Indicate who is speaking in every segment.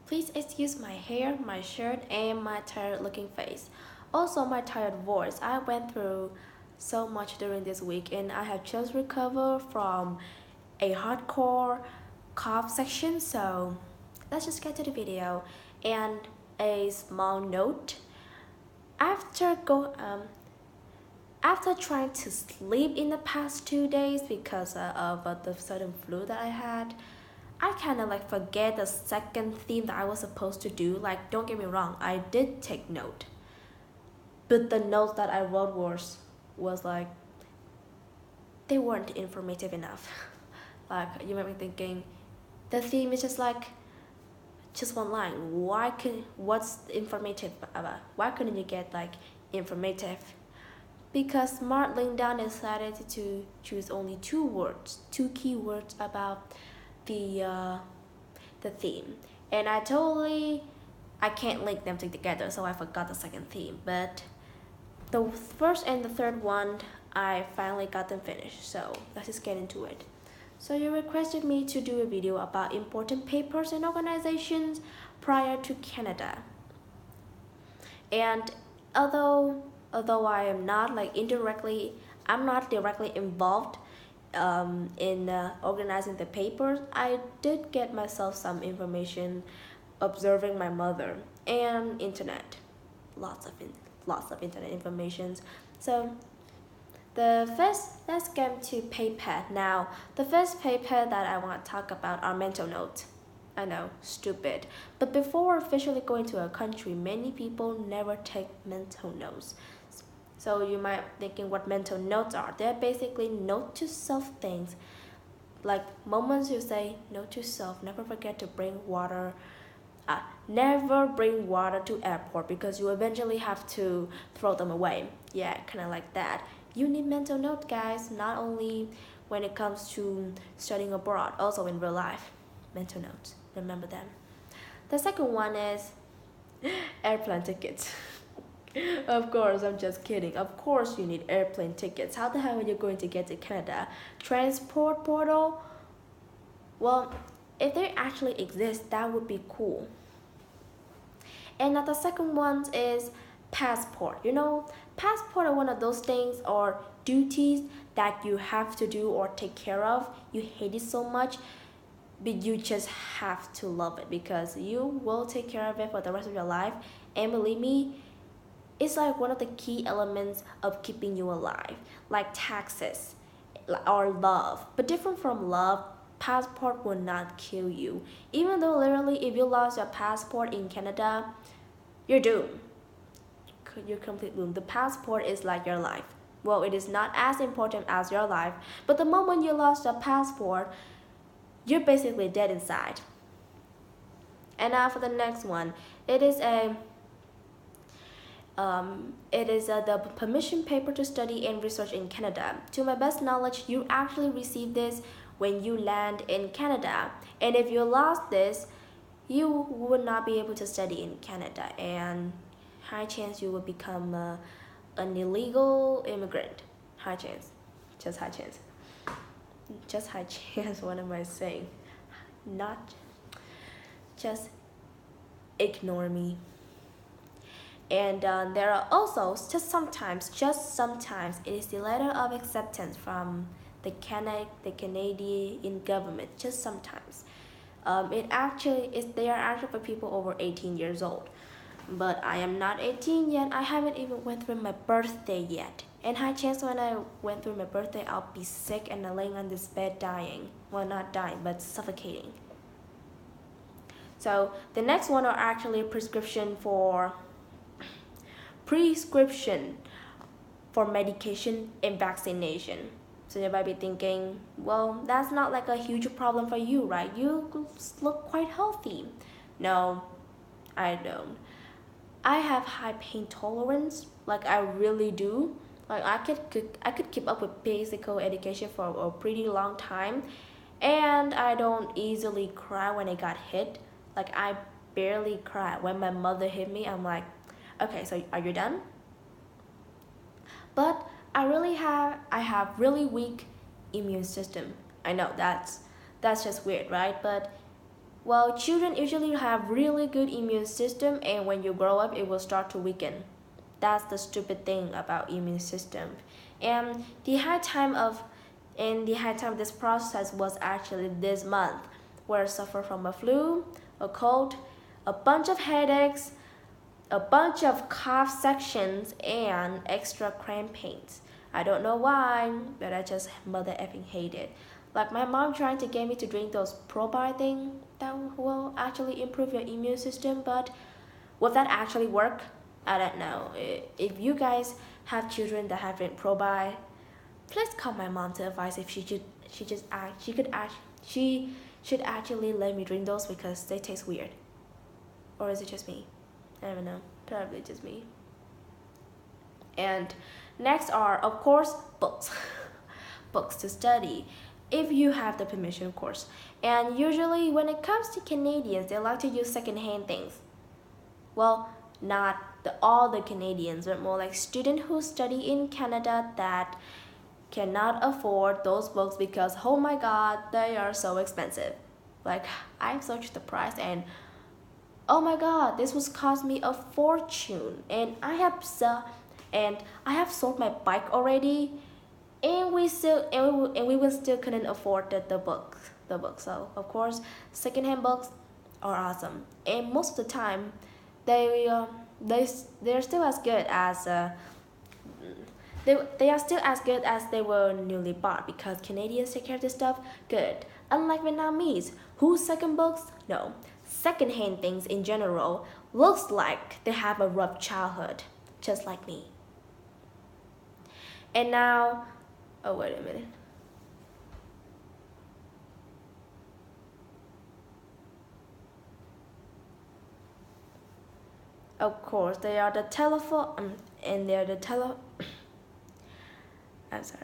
Speaker 1: Please excuse my hair, my shirt, and my tired looking face. Also my tired voice. I went through so much during this week and I have just recovered from a hardcore cough section, so let's just get to the video. And a small note. After go after trying to sleep in the past 2 days because of the sudden flu that I had, I kind of like forget the second theme that I was supposed to do. Like, don't get me wrong, I did take note, but the notes that I wrote was like they weren't informative enough. Like, you might be thinking, the theme is just one line. What's informative about? Why couldn't you get like informative? Because smart Linh Đan decided to choose only two keywords about the theme, and I can't link them together, so I forgot the second theme. But the first and the third one, I finally got them finished. So let's just get into it. So you requested me to do a video about important papers and organizations prior to Canada, and although I am not I'm not directly involved in organizing the papers, I did get myself some information observing my mother and internet, lots of internet information. So let's get to paper now. The first paper that I want to talk about are mental notes. I know, stupid. But before officially going to a country, many people never take mental notes. So you might be thinking what mental notes are. They're basically note to self things. Like moments you say, note to self, never forget to bring water. Never bring water to airport because you eventually have to throw them away. Yeah, kind of like that. You need mental note, guys, not only when it comes to studying abroad, also in real life. Mental notes, remember them. The second one is airplane tickets. Of course, I'm just kidding. Of course you need airplane tickets. How the hell are you going to get to Canada? Transport portal? Well, if they actually exist, that would be cool. And the second one is passport. Passport are one of those things or duties that you have to do or take care of. You hate it so much, but you just have to love it because you will take care of it for the rest of your life. And believe me, it's like one of the key elements of keeping you alive, like taxes or love. But different from love, passport will not kill you. Even though literally if you lost your passport in Canada, you're doomed. You're completely doomed. The passport is like your life. Well, it is not as important as your life, but the moment you lost your passport, you're basically dead inside. And now for the next one, it is the permission paper to study and research in Canada. To my best knowledge, you actually receive this when you land in Canada. And if you lost this, you would not be able to study in Canada. And high chance you will become an illegal immigrant. High chance. Just high chance. Just high chance, what am I saying? Not just ignore me. And there are also just sometimes it is the letter of acceptance from the Canadian government. Just sometimes, they are actually for people over 18 years old. But I am not 18 yet. I haven't even went through my birthday yet. And high chance when I went through my birthday, I'll be sick and laying on this bed dying. Well, not dying, but suffocating. So the next one are actually prescription for medication and vaccination. So you might be thinking, well, that's not like a huge problem for you, right? You look quite healthy. No, I don't. I have high pain tolerance, like I really do. Like I could keep up with basic education for a pretty long time, and I don't easily cry when I got hit. Like I barely cry. When my mother hit me, I'm like, okay, so are you done? But I have really weak immune system. I know that's just weird, right? But Well, children usually have really good immune system, and when you grow up, it will start to weaken. That's the stupid thing about immune system. And the high time of and the high time of this process was actually this month, where I suffer from a flu, a cold, a bunch of headaches, a bunch of cough sections, and extra crampings. I don't know why, but I just mother effing hate it. Like my mom trying to get me to drink those probiotic thing that will actually improve your immune system, but will that actually work? I don't know. If you guys have children that have drink probiotic, please call my mom to advise if she should actually let me drink those because they taste weird. Or is it just me? I don't know. Probably just me. And next are, of course, books. Books to study, if you have the permission, of course. And usually when it comes to Canadians, they like to use secondhand things. Well, not all the Canadians, but more like students who study in Canada that cannot afford those books because, oh my god, they are so expensive. Like, I've searched the price and oh my god, this was cost me a fortune, and I have sold my bike already, and we will still couldn't afford the book. So of course, secondhand books are awesome, and most of the time, they they're still as good as they are still as good as they were newly bought because Canadians take care of this stuff good. Unlike Vietnamese, whose second books, no, secondhand things in general looks like they have a rough childhood, just like me. And now, oh wait a minute. Of course, they are the telephone, and they're the I'm sorry.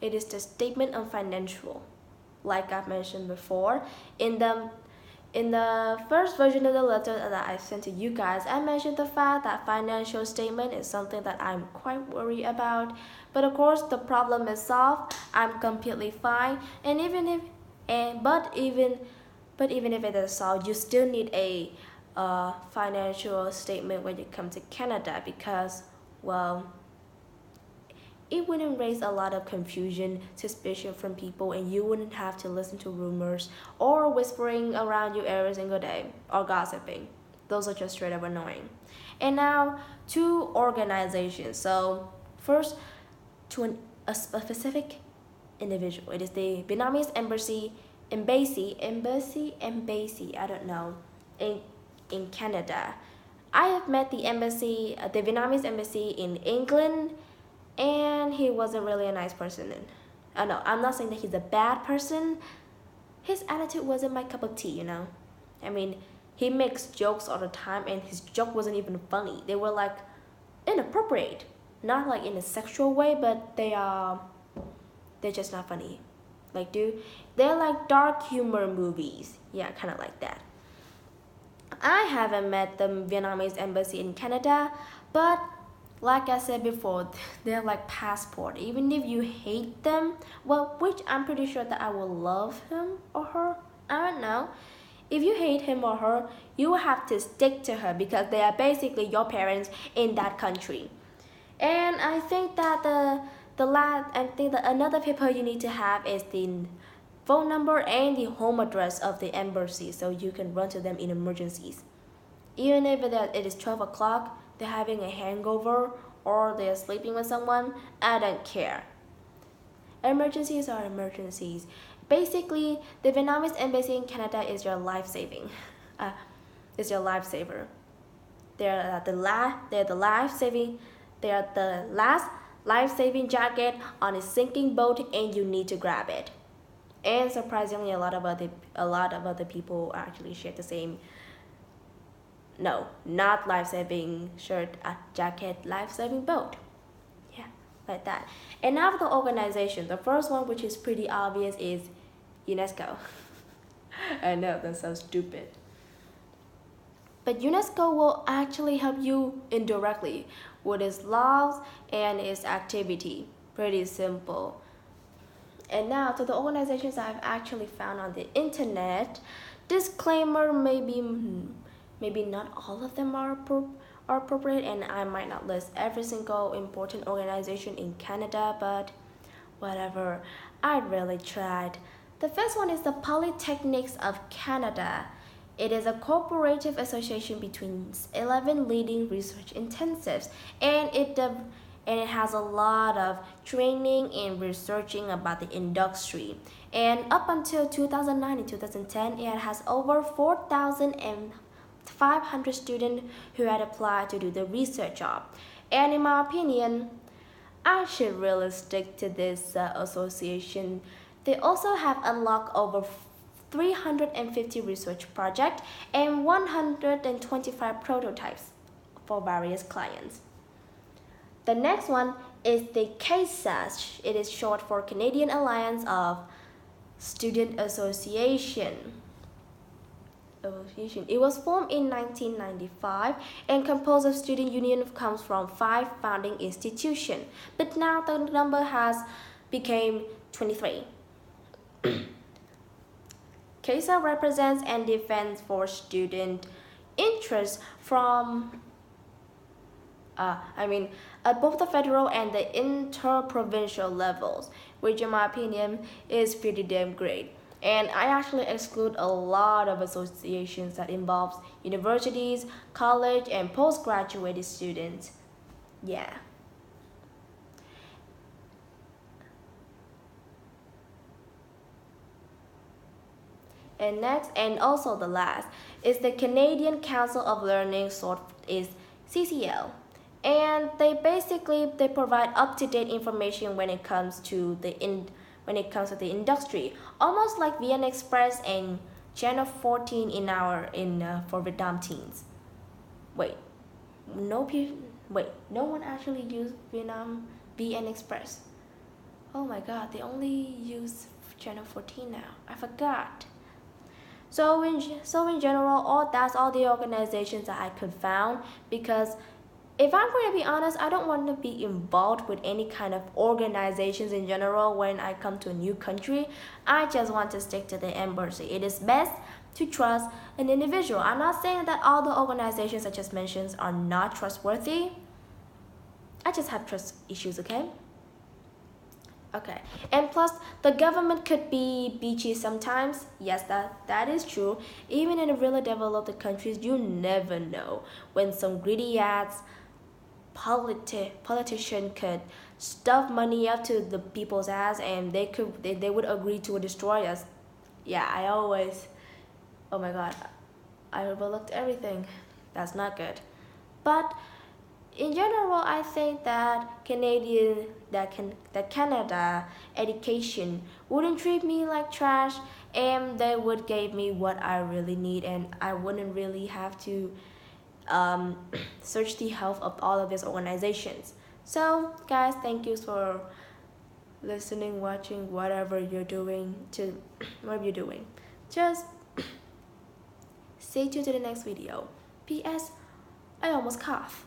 Speaker 1: It is the statement of financial. Like I've mentioned before, in the first version of the letter that I sent to you guys, I mentioned the fact that financial statement is something that I'm quite worried about. But of course, the problem is solved. I'm completely fine. And even if if it is solved, you still need a financial statement when you come to Canada because, well, it wouldn't raise a lot of confusion, suspicion from people, and you wouldn't have to listen to rumors or whispering around you every single day or gossiping. Those are just straight up annoying. And now to organizations. So first, to a specific individual. It is the Vietnamese embassy. I don't know, in Canada. I have met the Vietnamese embassy in England, and he wasn't really a nice person. No, I'm not saying that he's a bad person. His attitude wasn't my cup of tea, you know. I mean, he makes jokes all the time, and his joke wasn't even funny. They were like inappropriate, not like in a sexual way, but they're just not funny. Like, dude, they're like dark humor movies. Yeah, kind of like that. I haven't met the Vietnamese embassy in Canada, but like I said before, they're like passport. Even if you hate them, well, which I'm pretty sure that I will love him or her. I don't know. If you hate him or her, you will have to stick to her because they are basically your parents in that country. And I think that another paper you need to have is the phone number and the home address of the embassy so you can run to them in emergencies. Even if it is 12 o'clock, they're having a hangover, or they're sleeping with someone, I don't care. Emergencies are emergencies. Basically, the Vietnamese embassy in Canada is your life-saving. Is your lifesaver. They're the last life-saving jacket on a sinking boat, and you need to grab it. And surprisingly, a lot of other people actually share the same. No, not life-saving shirt, a jacket, life-saving boat. Yeah, like that. And now for the organization. The first one, which is pretty obvious, is UNESCO. I know, that's so stupid. But UNESCO will actually help you indirectly with its laws and its activity. Pretty simple. And now to the organizations I've actually found on the internet. Disclaimer, maybe not all of them are appropriate, and I might not list every single important organization in Canada, but whatever, I really tried. The first one is the Polytechnics of Canada. It is a cooperative association between 11 leading research intensives, and it has a lot of training and researching about the industry. And up until 2009 and 2010, it has over 4,500 students who had applied to do the research job. And in my opinion, I should really stick to this association. They also have unlocked over 350 research projects and 125 prototypes for various clients. The next one is the CASAS. It is short for Canadian Alliance of Student Association. It was formed in 1995 and composed of student union comes from 5 founding institutions, but now the number has become 23. CASA represents and defends for student interests from at both the federal and the interprovincial levels, which in my opinion is pretty damn great. And I actually exclude a lot of associations that involves universities, college, and postgraduate students. Yeah. And next, and also the last, is the Canadian Council of Learning, short is CCL. And they provide up-to-date information when it comes to the industry, almost like VN Express and Channel 14 for Vietnam teens. No one actually used VN Express. Oh my God, they only use Channel 14 now. I forgot. So in general, that's all the organizations that I could found, because if I'm going to be honest, I don't want to be involved with any kind of organizations in general when I come to a new country. I just want to stick to the embassy. It is best to trust an individual. I'm not saying that all the organizations I just mentioned are not trustworthy. I just have trust issues, okay? Okay, and plus the government could be beachy sometimes. Yes, that is true. Even in really developed countries, you never know when some greedy ass politician could stuff money up to the people's ass, and they would agree to destroy us. Yeah, oh my God, I overlooked everything. That's not good. But in general, I think that Canada education wouldn't treat me like trash, and they would give me what I really need, and I wouldn't really have to search the help of all of these organizations. So guys, thank you for listening, watching, whatever you're doing. Just stay tuned to the next video. PS, I almost coughed.